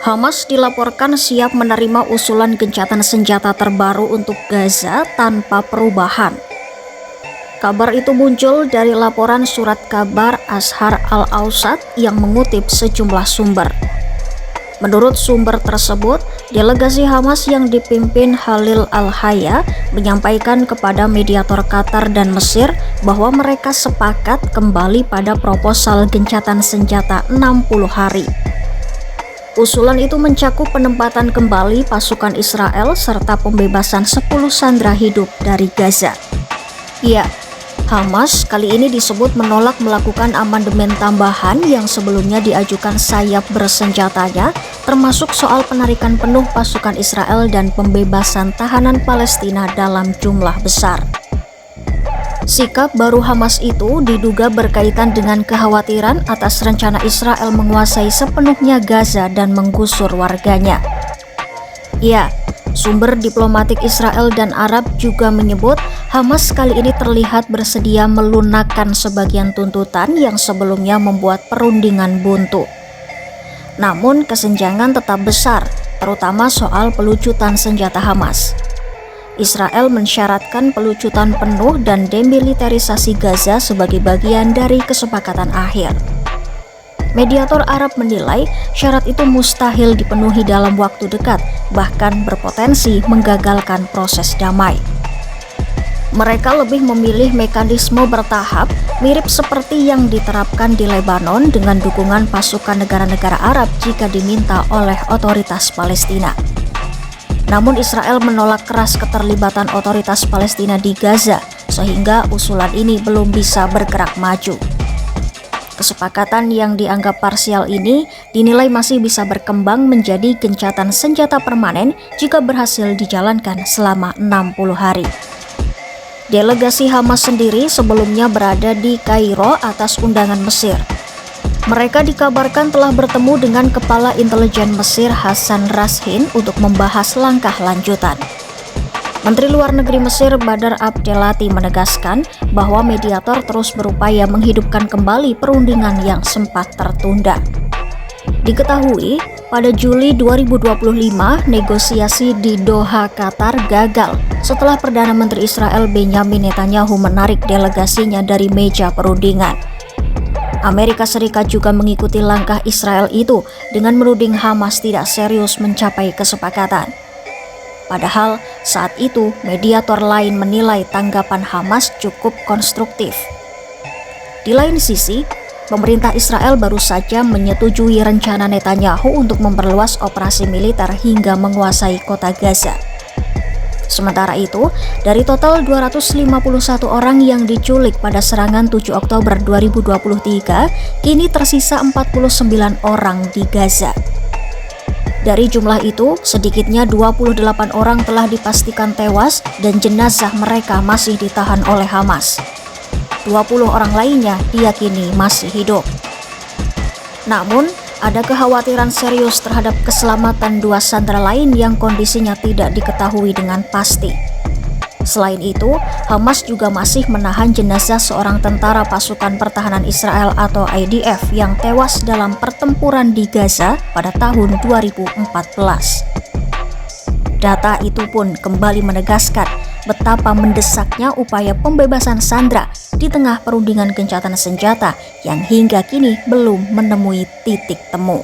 Hamas dilaporkan siap menerima usulan gencatan senjata terbaru untuk Gaza tanpa perubahan. Kabar itu muncul dari laporan surat kabar Ashar Al-Awsat yang mengutip sejumlah sumber. Menurut sumber tersebut, delegasi Hamas yang dipimpin Khalil Al-Hayya menyampaikan kepada mediator Qatar dan Mesir bahwa mereka sepakat kembali pada proposal gencatan senjata 60 hari. Usulan itu mencakup penempatan kembali pasukan Israel serta pembebasan 10 sandera hidup dari Gaza. Ya, Hamas kali ini disebut menolak melakukan amandemen tambahan yang sebelumnya diajukan sayap bersenjatanya, termasuk soal penarikan penuh pasukan Israel dan pembebasan tahanan Palestina dalam jumlah besar. Sikap baru Hamas itu diduga berkaitan dengan kekhawatiran atas rencana Israel menguasai sepenuhnya Gaza dan menggusur warganya. Ya, sumber diplomatik Israel dan Arab juga menyebut Hamas kali ini terlihat bersedia melunakkan sebagian tuntutan yang sebelumnya membuat perundingan buntu. Namun kesenjangan tetap besar, terutama soal pelucutan senjata Hamas. Israel mensyaratkan pelucutan penuh dan demilitarisasi Gaza sebagai bagian dari kesepakatan akhir. Mediator Arab menilai syarat itu mustahil dipenuhi dalam waktu dekat, bahkan berpotensi menggagalkan proses damai. Mereka lebih memilih mekanisme bertahap, mirip seperti yang diterapkan di Lebanon dengan dukungan pasukan negara-negara Arab jika diminta oleh otoritas Palestina. Namun Israel menolak keras keterlibatan otoritas Palestina di Gaza, sehingga usulan ini belum bisa bergerak maju. Kesepakatan yang dianggap parsial ini dinilai masih bisa berkembang menjadi gencatan senjata permanen jika berhasil dijalankan selama 60 hari. Delegasi Hamas sendiri sebelumnya berada di Kairo atas undangan Mesir. Mereka dikabarkan telah bertemu dengan Kepala Intelijen Mesir Hassan Rashin untuk membahas langkah lanjutan. Menteri Luar Negeri Mesir Badar Abdelati menegaskan bahwa mediator terus berupaya menghidupkan kembali perundingan yang sempat tertunda. Diketahui, pada Juli 2025, negosiasi di Doha, Qatar gagal setelah Perdana Menteri Israel Benjamin Netanyahu menarik delegasinya dari meja perundingan. Amerika Serikat juga mengikuti langkah Israel itu dengan menuding Hamas tidak serius mencapai kesepakatan. Padahal saat itu mediator lain menilai tanggapan Hamas cukup konstruktif. Di lain sisi, pemerintah Israel baru saja menyetujui rencana Netanyahu untuk memperluas operasi militer hingga menguasai kota Gaza. Sementara itu, dari total 251 orang yang diculik pada serangan 7 Oktober 2023, kini tersisa 49 orang di Gaza. Dari jumlah itu, sedikitnya 28 orang telah dipastikan tewas dan jenazah mereka masih ditahan oleh Hamas. 20 orang lainnya diyakini masih hidup. Namun, ada kekhawatiran serius terhadap keselamatan 2 sandera lain yang kondisinya tidak diketahui dengan pasti. Selain itu, Hamas juga masih menahan jenazah seorang tentara pasukan pertahanan Israel atau IDF yang tewas dalam pertempuran di Gaza pada tahun 2014. Data itu pun kembali menegaskan betapa mendesaknya upaya pembebasan sandera di tengah perundingan gencatan senjata yang hingga kini belum menemui titik temu.